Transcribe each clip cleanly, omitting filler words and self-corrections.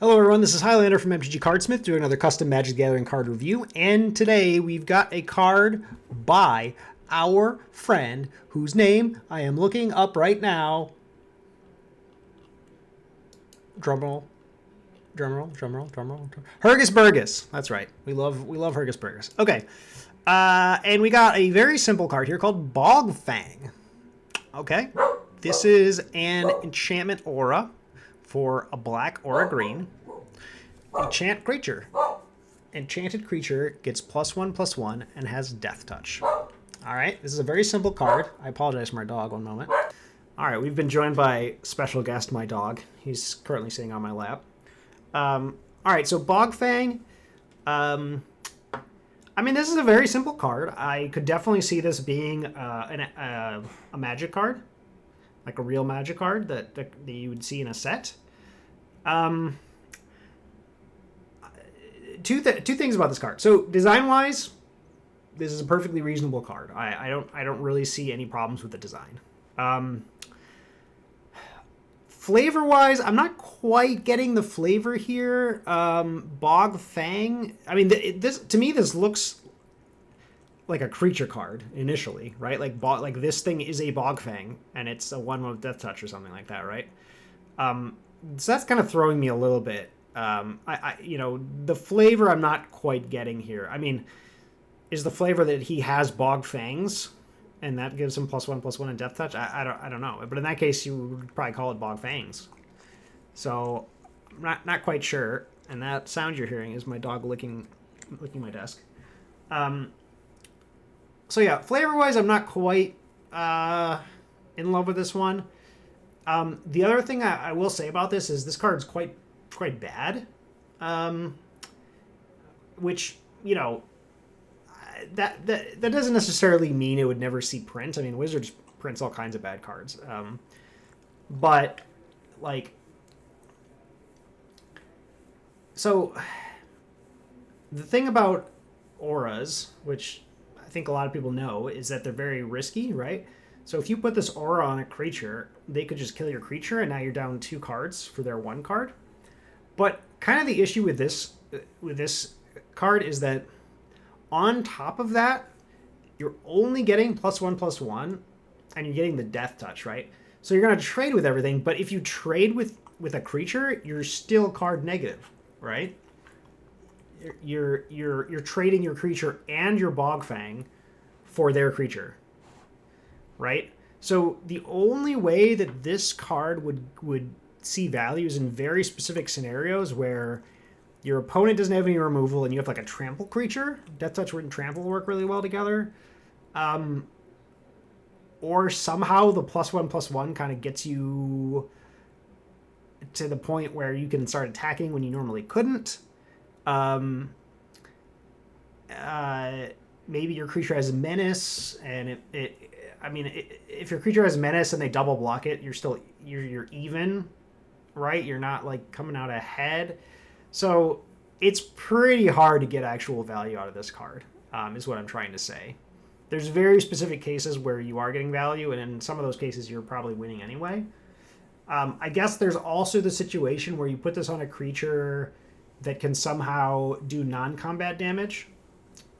Hello everyone, this is Highlander from MTG Cardsmith doing another custom Magic the Gathering card review, and today we've got a card by our friend whose name I am looking up right now. Drumroll. Hergusbergus. That's right. We love Hergusbergus. Okay. And we got a very simple card here called Fang. Okay. This is an enchantment aura for a black or a green. Enchant creature. Enchanted creature gets +1/+1 and has death touch. Alright, this is a very simple card. I apologize for my dog, one moment. Alright, we've been joined by special guest, my dog. He's currently sitting on my lap. Alright, so Fang. I mean, this is a very simple card. I could definitely see this being a magic card. Like a real magic card that you would see in a set. Two things about this card. So design-wise, this is a perfectly reasonable card. I don't really see any problems with the design. Flavor-wise, I'm not quite getting the flavor here. Fang. I mean, this to me this looks like a creature card initially, right? Like this thing is a Fang, and it's a 1 with death touch or something like that, right? So that's kind of throwing me a little bit. You know, the flavor I'm not quite getting here. I mean, is the flavor that he has Fangs, and that gives him +1/+1 in death touch? I don't know. But in that case, you would probably call it Fangs. So I'm not quite sure. And that sound you're hearing is my dog licking my desk. So yeah, flavor-wise, I'm not quite in love with this one. The other thing I will say about this is this card's quite bad, which, you know, that doesn't necessarily mean it would never see print. I mean, Wizards prints all kinds of bad cards, but like, so the thing about auras, which I think a lot of people know, is that they're very risky, right? So if you put this aura on a creature, they could just kill your creature, and now you're down 2 cards for their 1 card. But kind of the issue with this card is that on top of that, you're only getting +1/+1, and you're getting the death touch, right? So you're going to trade with everything, but if you trade with a creature, you're still card negative, right? You're trading your creature and your Fang for their creature, right? So the only way that this card would see value is in very specific scenarios where your opponent doesn't have any removal and you have like a trample creature. Death touch and trample work really well together. Or somehow the +1/+1 kind of gets you to the point where you can start attacking when you normally couldn't. Maybe your creature has a menace, and if your creature has menace and they double block it, you're even, right? You're not like coming out ahead. So it's pretty hard to get actual value out of this card, is what I'm trying to say. There's very specific cases where you are getting value, and in some of those cases you're probably winning anyway. I guess there's also the situation where you put this on a creature that can somehow do non-combat damage,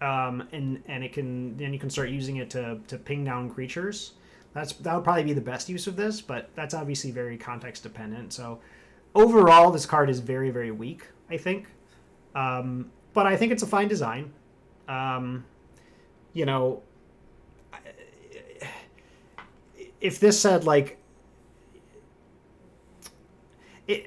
and then you can start using it to ping down creatures. That would probably be the best use of this, but that's obviously very context dependent. So overall, this card is very, very weak, I think. But I think it's a fine design. You know, if this said like,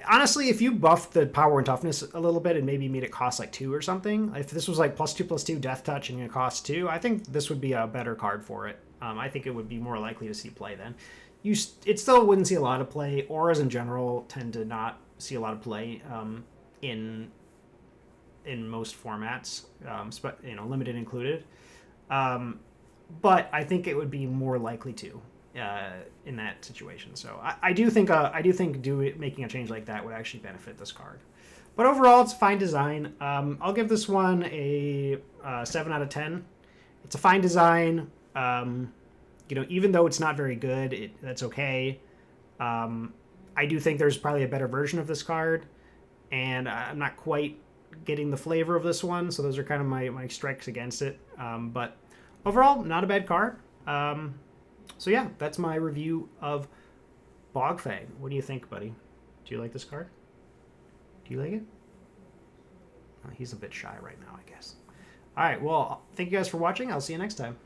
honestly, if you buffed the power and toughness a little bit and maybe made it cost like 2 or something, if this was like +2/+2 death touch and it costs 2, I think this would be a better card for it. I think it would be more likely to see play then. It still wouldn't see a lot of play. Auras in general tend to not see a lot of play in most formats, you know, limited included. But I think it would be more likely to in that situation. So I do think making a change like that would actually benefit this card. But overall, it's a fine design. I'll give this one a 7 out of 10. It's a fine design. You know, even though it's not very good, that's okay. I do think there's probably a better version of this card. and I'm not quite getting the flavor of this one, so those are kind of my strikes against it. But overall, not a bad card. So yeah, that's my review of Bog Fang. What do you think, buddy? Do you like this card? Do you like it? Oh, he's a bit shy right now, I guess. All right, well, thank you guys for watching. I'll see you next time.